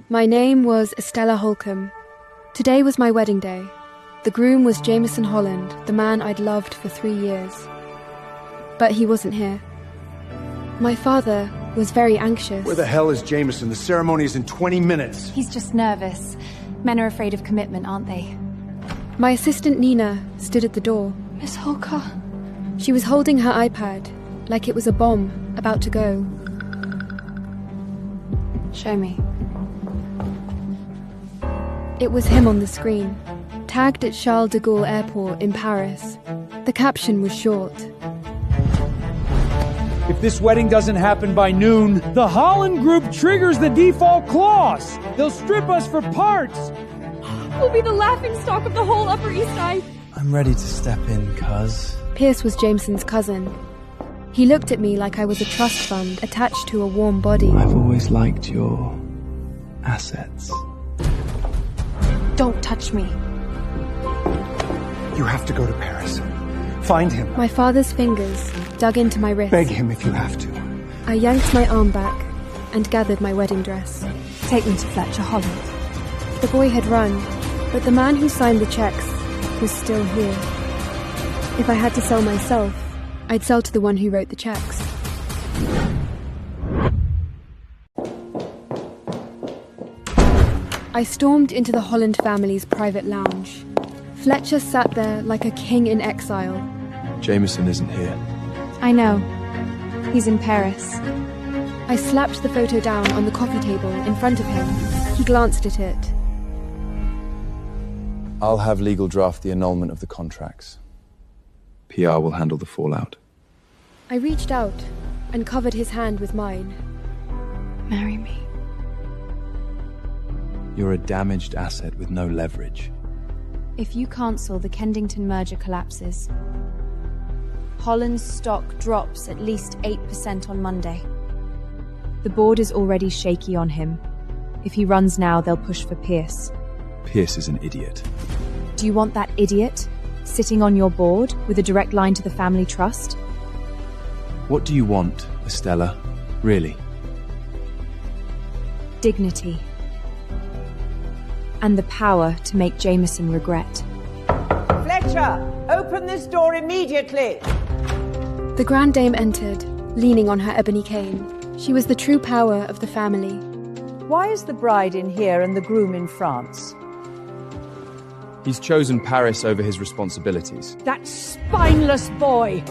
My name was Estella Holcomb. Today was my wedding day. The groom was Jameson Holland, the man I'd loved for 3 years. But he wasn't here. My father was very anxious. Where the hell is Jameson? The ceremony is in 20 minutes. He's just nervous. Men are afraid of commitment, aren't they? My assistant Nina stood at the door. Miss Holker? She was holding her iPad, like it was a bomb about to go. Show me. It was him on the screen, tagged at Charles de Gaulle Airport in Paris. The caption was short. If this wedding doesn't happen by noon, the Holland Group triggers the default clause. They'll strip us for parts. We'll be the laughingstock of the whole Upper East Side. I'm ready to step in, cuz. Pierce was Jameson's cousin. He looked at me like I was a trust fund attached to a warm body. I've always liked your assets. Don't touch me. You have to go to Paris. Find him. My father's fingers dug into my wrist. Beg him if you have to. I yanked my arm back and gathered my wedding dress. Take me to Fletcher Holland. The boy had run, but the man who signed the checks was still here. If I had to sell myself, I'd sell to the one who wrote the checks. I stormed into the Holland family's private lounge. Fletcher sat there like a king in exile. Jameson isn't here. I know. He's in Paris. I slapped the photo down on the coffee table in front of him. He glanced at it. I'll have legal draft the annulment of the contracts. PR will handle the fallout. I reached out and covered his hand with mine. Marry me. You're a damaged asset with no leverage. If you cancel, the Kensington merger collapses. Holland's stock drops at least 8% on Monday. The board is already shaky on him. If he runs now, they'll push for Pierce. Pierce is an idiot. Do you want that idiot sitting on your board with a direct line to the family trust? What do you want, Estella? Really? Dignity. And the power to make Jameson regret. Fletcher, open this door immediately! The Grand Dame entered, leaning on her ebony cane. She was the true power of the family. Why is the bride in here and the groom in France? He's chosen Paris over his responsibilities. That spineless boy!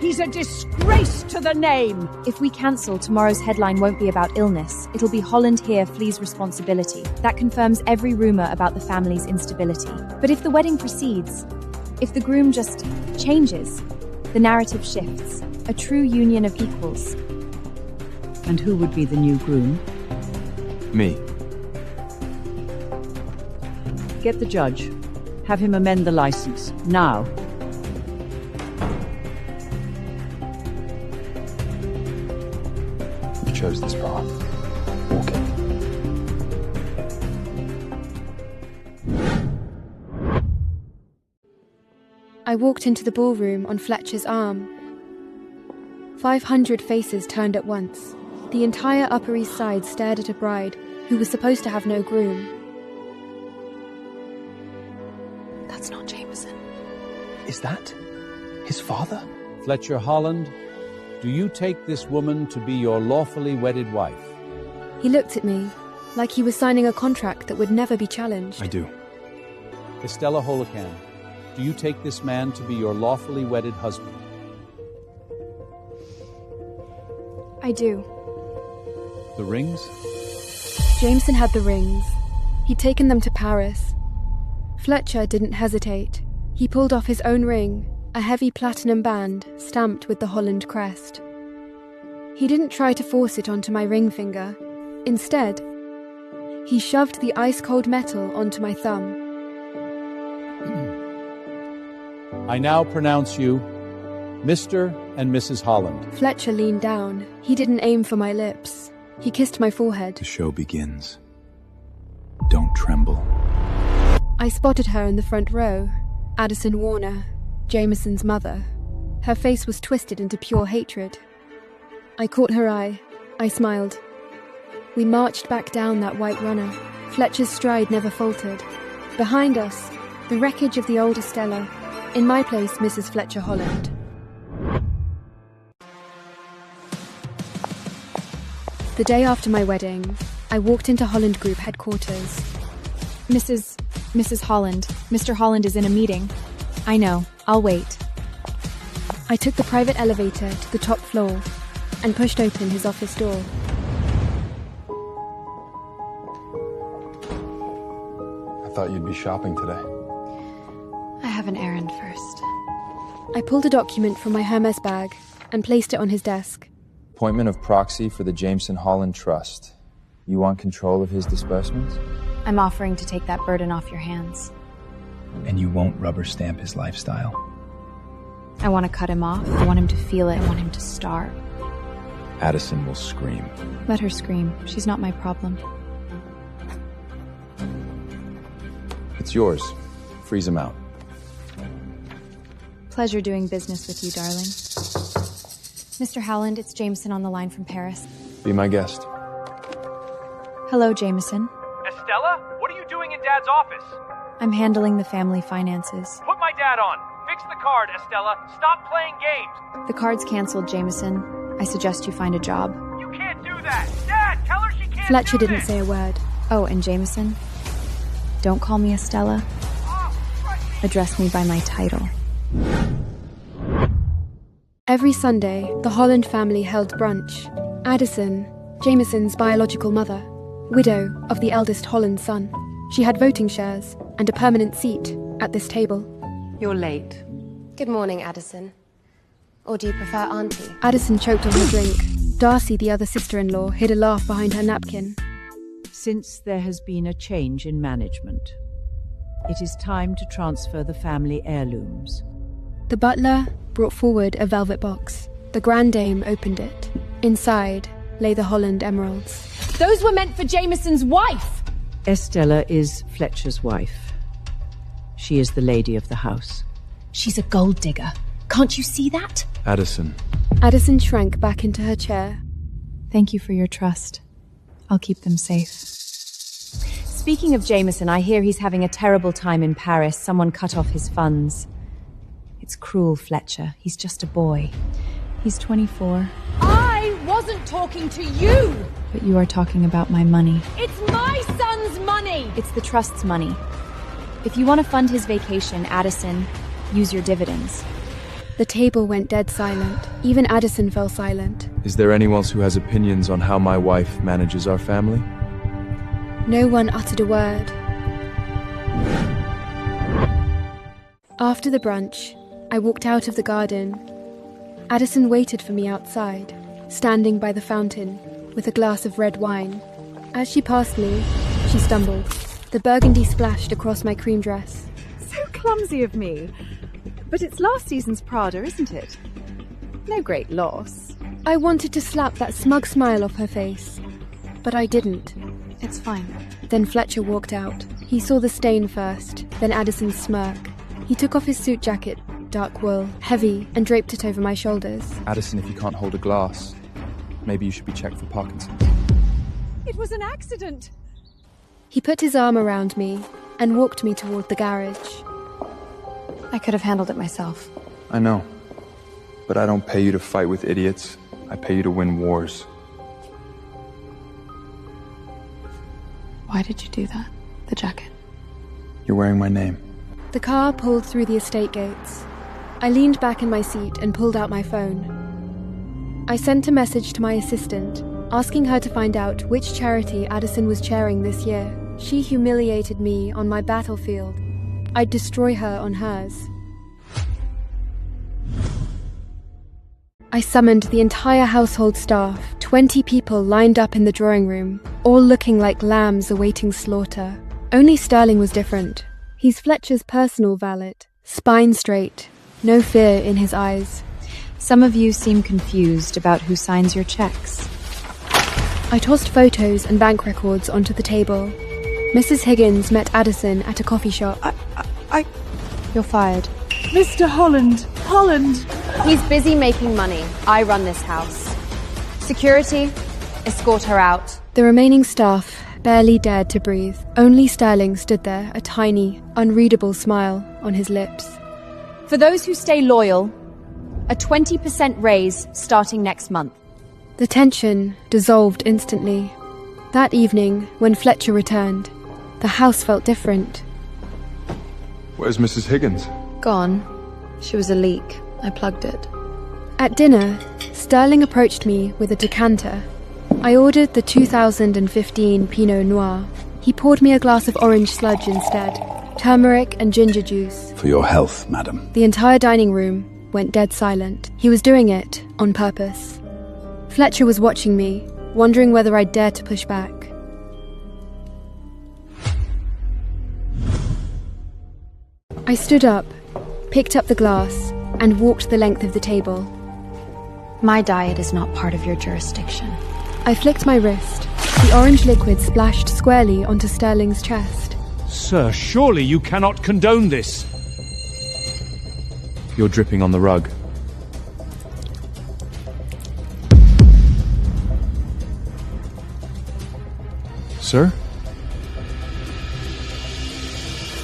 He's a disgrace to the name! If we cancel, tomorrow's headline won't be about illness. It'll be Holland here flees responsibility. That confirms every rumor about the family's instability. But if the wedding proceeds, if the groom just changes, the narrative shifts. A true union of equals. And who would be the new groom? Me. Get the judge. Have him amend the license. Now. You chose this path. Walk it. I walked into the ballroom on Fletcher's arm. 500 faces turned at once. The entire Upper East Side stared at a bride who was supposed to have no groom. That's not Jameson. Is that his father? Fletcher Holland, do you take this woman to be your lawfully wedded wife? He looked at me like he was signing a contract that would never be challenged. I do. Estella Holcomb, do you take this man to be your lawfully wedded husband? I do. The rings? Jameson had the rings. He'd taken them to Paris. Fletcher didn't hesitate. He pulled off his own ring, a heavy platinum band stamped with the Holland crest. He didn't try to force it onto my ring finger. Instead, he shoved the ice-cold metal onto my thumb. I now pronounce you Mr. and Mrs. Holland. Fletcher leaned down. He didn't aim for my lips. He kissed my forehead. The show begins. Don't tremble. I spotted her in the front row, Addison Warner, Jameson's mother. Her face was twisted into pure hatred. I caught her eye. I smiled. We marched back down that white runner. Fletcher's stride never faltered. Behind us, the wreckage of the old Estella. In my place, Mrs. Fletcher Holland. The day after my wedding, I walked into Holland Group headquarters. Mrs. Holland. Mr. Holland is in a meeting. I know. I'll wait. I took the private elevator to the top floor and pushed open his office door. I thought you'd be shopping today. I have an errand first. I pulled a document from my Hermes bag and placed it on his desk. Appointment of proxy for the Jameson Holland Trust. You want control of his disbursements? I'm offering to take that burden off your hands. And you won't rubber stamp his lifestyle. I want to cut him off. I want him to feel it. I want him to starve. Addison will scream. Let her scream. She's not my problem. It's yours. Freeze him out. Pleasure doing business with you, darling. Mr. Howland, it's Jameson on the line from Paris. Be my guest. Hello, Jameson. Estella, what are you doing in Dad's office? I'm handling the family finances. Put my dad on. Fix the card, Estella. Stop playing games. The card's canceled, Jameson. I suggest you find a job. You can't do that. Dad, tell her she can't Fletcher do didn't this. say a word. Oh, and Jameson, don't call me Estella. Address me by my title. Every Sunday, the Holland family held brunch. Addison, Jameson's biological mother, widow of the eldest Holland son. She had voting shares and a permanent seat at this table. You're late. Good morning, Addison. Or do you prefer Auntie? Addison choked on her drink. Darcy, the other sister-in-law, hid a laugh behind her napkin. Since there has been a change in management, it is time to transfer the family heirlooms. The butler brought forward a velvet box. The Grand Dame opened it. Inside lay the Holland emeralds. Those were meant for Jameson's wife! Estella is Fletcher's wife. She is the lady of the house. She's a gold digger. Can't you see that? Addison. Addison shrank back into her chair. Thank you for your trust. I'll keep them safe. Speaking of Jameson, I hear he's having a terrible time in Paris. Someone cut off his funds. It's cruel, Fletcher. He's just a boy. He's 24. I wasn't talking to you! But you are talking about my money. It's my son's money! It's the trust's money. If you want to fund his vacation, Addison, use your dividends. The table went dead silent. Even Addison fell silent. Is there anyone else who has opinions on how my wife manages our family? No one uttered a word. After the brunch, I walked out of the garden. Addison waited for me outside, standing by the fountain with a glass of red wine. As she passed me, she stumbled. The burgundy splashed across my cream dress. So clumsy of me. But it's last season's Prada, isn't it? No great loss. I wanted to slap that smug smile off her face, but I didn't. It's fine. Then Fletcher walked out. He saw the stain first, then Addison's smirk. He took off his suit jacket, dark wool, heavy, and draped it over my shoulders. Addison, if you can't hold a glass, maybe you should be checked for Parkinson's. It was an accident! He put his arm around me and walked me toward the garage. I could have handled it myself. I know. But I don't pay you to fight with idiots. I pay you to win wars. Why did you do that? The jacket. You're wearing my name. The car pulled through the estate gates. I leaned back in my seat and pulled out my phone. I sent a message to my assistant, asking her to find out which charity Addison was chairing this year. She humiliated me on my battlefield. I'd destroy her on hers. I summoned the entire household staff, 20 people lined up in the drawing room, all looking like lambs awaiting slaughter. Only Sterling was different. He's Fletcher's personal valet, spine straight, no fear in his eyes. Some of you seem confused about who signs your checks. I tossed photos and bank records onto the table. Mrs. Higgins met Addison at a coffee shop. You're fired. Mr. Holland! Holland! He's busy making money. I run this house. Security, Escort her out. The remaining staff barely dared to breathe. Only Sterling stood there, a tiny, unreadable smile on his lips. For those who stay loyal, a 20% raise starting next month. The tension dissolved instantly. That evening, when Fletcher returned, the house felt different. Where's Mrs. Higgins? Gone. She was a leak. I plugged it. At dinner, Sterling approached me with a decanter. I ordered the 2015 Pinot Noir. He poured me a glass of orange sludge instead, turmeric and ginger juice. For your health, madam. The entire dining room went dead silent. He was doing it on purpose. Fletcher was watching me, wondering whether I'd dare to push back. I stood up, picked up the glass, and walked the length of the table. My diet is not part of your jurisdiction. I flicked my wrist. The orange liquid splashed squarely onto Sterling's chest. Sir, surely you cannot condone this. You're dripping on the rug. Sir?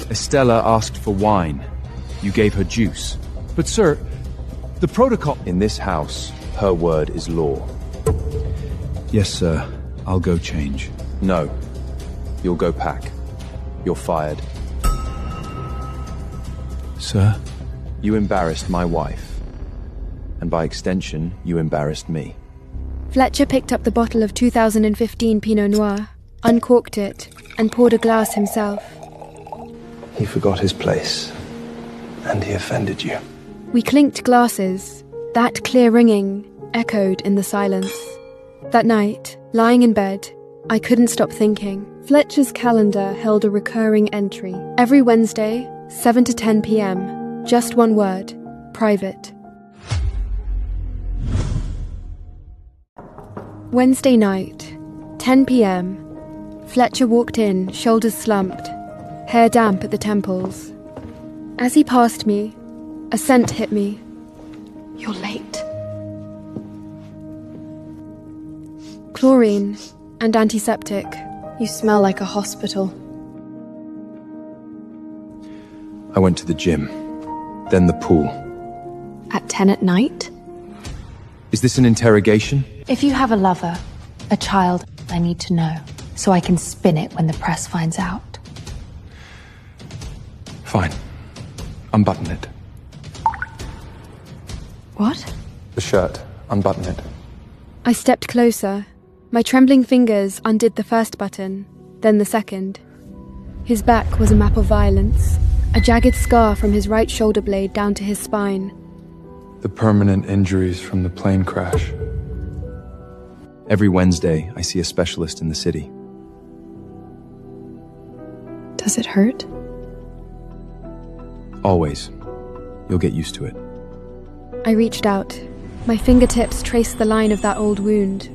Estella asked for wine. You gave her juice. But sir, the protocol... In this house, her word is law. Yes, sir. I'll go change. No. You'll go pack. You're fired. Sir? You embarrassed my wife. And by extension, you embarrassed me. Fletcher picked up the bottle of 2015 Pinot Noir, uncorked it, and poured a glass himself. He forgot his place. And he offended you. We clinked glasses. That clear ringing echoed in the silence. That night, lying in bed, I couldn't stop thinking. Fletcher's calendar held a recurring entry. Every Wednesday, 7 to 10 p.m. Just one word. Private. Wednesday night, 10 p.m. Fletcher walked in, shoulders slumped, hair damp at the temples. As he passed me, a scent hit me. You're late. Chlorine and antiseptic. You smell like a hospital. I went to the gym, then the pool. At 10 at night? Is this an interrogation? If you have a lover, a child, I need to know, so I can spin it when the press finds out. Fine. Unbutton it. What? The shirt. Unbutton it. I stepped closer. My trembling fingers undid the first button, then the second. His back was a map of violence, a jagged scar from his right shoulder blade down to his spine. The permanent injuries from the plane crash. Every Wednesday, I see a specialist in the city. Does it hurt? Always. You'll get used to it. I reached out. My fingertips traced the line of that old wound.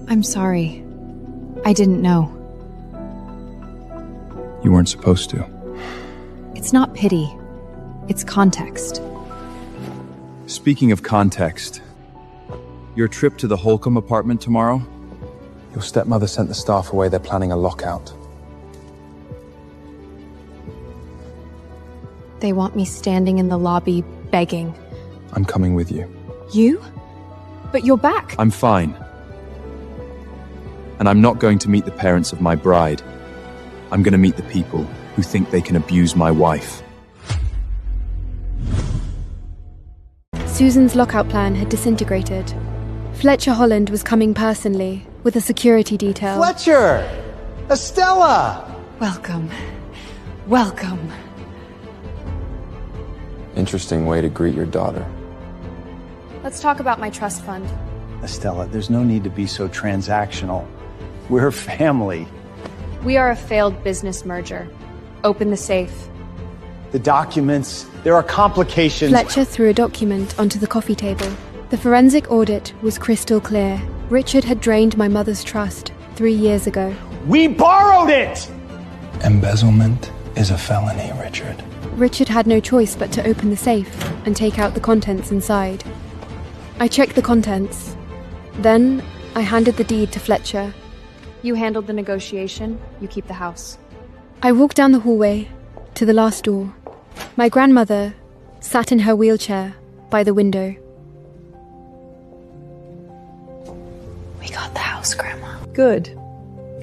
I'm sorry. I didn't know. You weren't supposed to. It's not pity. It's context. Speaking of context, your trip to the Holcomb apartment tomorrow? Your stepmother sent the staff away. They're planning a lockout. They want me standing in the lobby, begging. I'm coming with you. You? But you're back. I'm fine. And I'm not going to meet the parents of my bride. I'm going to meet the people who think they can abuse my wife. Susan's lockout plan had disintegrated. Fletcher Holland was coming personally, with a security detail. Fletcher! Estella! Welcome. Welcome. Interesting way to greet your daughter. Let's talk about my trust fund. Estella, there's no need to be so transactional. We're family. We are a failed business merger. Open the safe. The documents, there are complications. Fletcher threw a document onto the coffee table. The forensic audit was crystal clear. Richard had drained my mother's trust 3 years ago. We borrowed it! Embezzlement is a felony, Richard. Richard had no choice but to open the safe and take out the contents inside. I checked the contents. Then I handed the deed to Fletcher. You handled the negotiation, you keep the house. I walked down the hallway to the last door. My grandmother sat in her wheelchair by the window. We got the house, Grandma. Good.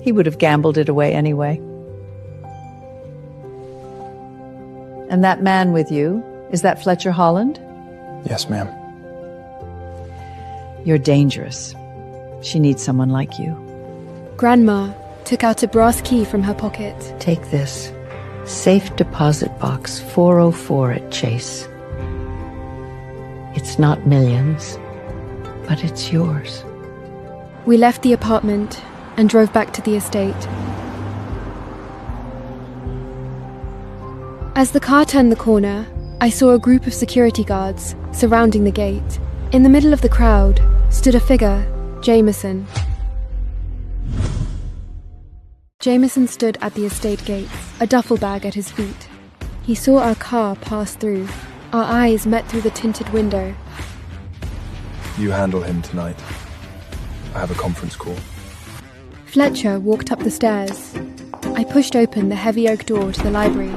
He would have gambled it away anyway. And that man with you, is that Fletcher Holland? Yes, ma'am. You're dangerous. She needs someone like you. Grandma took out a brass key from her pocket. Take this. Safe deposit box 404 at Chase. It's not millions, but it's yours. We left the apartment and drove back to the estate. As the car turned the corner, I saw a group of security guards surrounding the gate. In the middle of the crowd stood a figure, Jameson. Jameson stood at the estate gates, a duffel bag at his feet. He saw our car pass through. Our eyes met through the tinted window. You handle him tonight. I have a conference call. Fletcher walked up the stairs. I pushed open the heavy oak door to the library.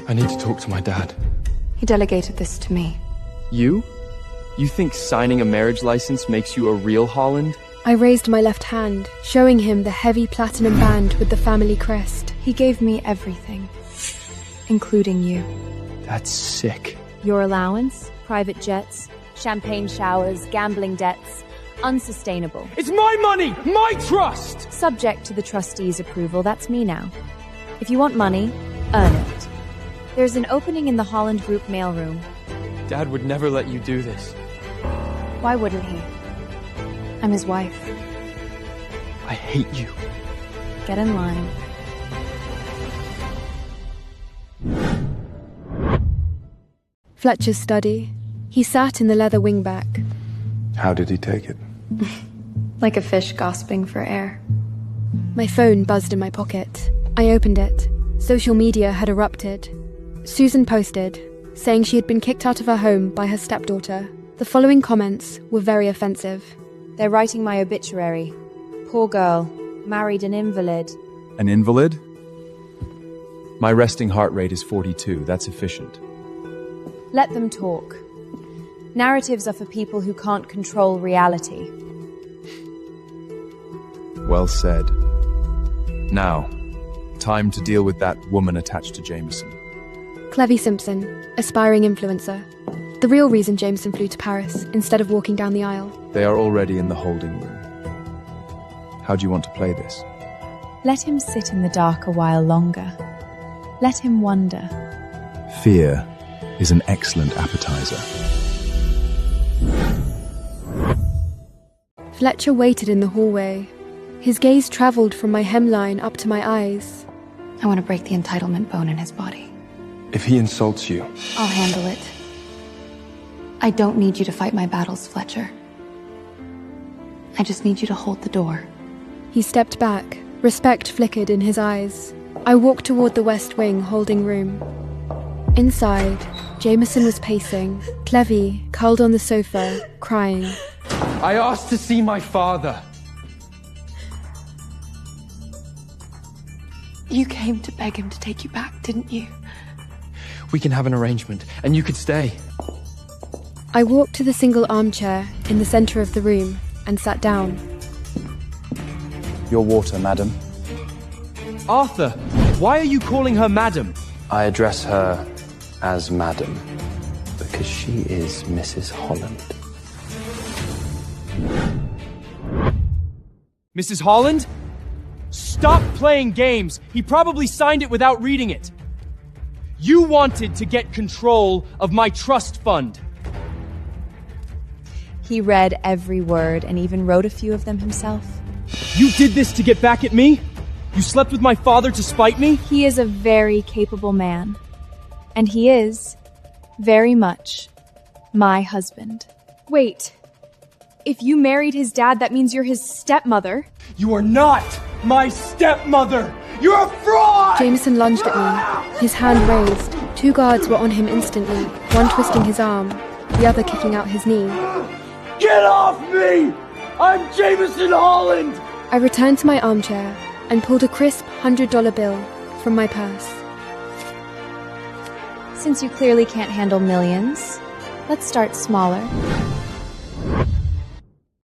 I need to talk to my dad. He delegated this to me. You? You think signing a marriage license makes you a real Holland? I raised my left hand, showing him the heavy platinum band with the family crest. He gave me everything, including you. That's sick. Your allowance, private jets, champagne showers, gambling debts. Unsustainable. It's my money! My trust! Subject to the trustees' approval, that's me now. If you want money, earn it. There's an opening in the Holland Group mailroom. Dad would never let you do this. Why wouldn't he? I'm his wife. I hate you. Get in line. Fletcher's study. He sat in the leather wingback. How did he take it? Like a fish gasping for air. My phone buzzed in my pocket. I opened it. Social media had erupted. Susan posted, saying she had been kicked out of her home by her stepdaughter. The following comments were very offensive. They're writing my obituary. Poor girl. Married an invalid. An invalid? My resting heart rate is 42. That's efficient. Let them talk. Narratives are for people who can't control reality. Well said. Now, time to deal with that woman attached to Jameson. Clevie Simpson, aspiring influencer. The real reason Jameson flew to Paris instead of walking down the aisle. They are already in the holding room. How do you want to play this? Let him sit in the dark a while longer. Let him wonder. Fear is an excellent appetizer. Fletcher waited in the hallway. His gaze traveled from my hemline up to my eyes. I want to break the entitlement bone in his body. If he insults you, I'll handle it. I don't need you to fight my battles, Fletcher. I just need you to hold the door. He stepped back. Respect flickered in his eyes. I walked toward the West Wing holding room. Inside, Jameson was pacing. Clevie curled on the sofa, crying. I asked to see my father. You came to beg him to take you back, didn't you? We can have an arrangement, and you could stay. I walked to the single armchair in the center of the room and sat down. Your water, madam. Arthur, why are you calling her madam? I address her as madam because she is Mrs. Holland. Mrs. Holland? Stop playing games. He probably signed it without reading it. You wanted to get control of my trust fund. He read every word and even wrote a few of them himself. You did this to get back at me? You slept with my father to spite me? He is a very capable man. And he is, very much, my husband. Wait. If you married his dad, that means you're his stepmother. You are not my stepmother! You're a fraud! Jameson lunged at me, his hand raised. Two guards were on him instantly, one twisting his arm. the other kicking out his knee. Get off me! I'm Jameson Holland! I returned to my armchair and pulled a crisp $100 bill from my purse. Since you clearly can't handle millions, let's start smaller.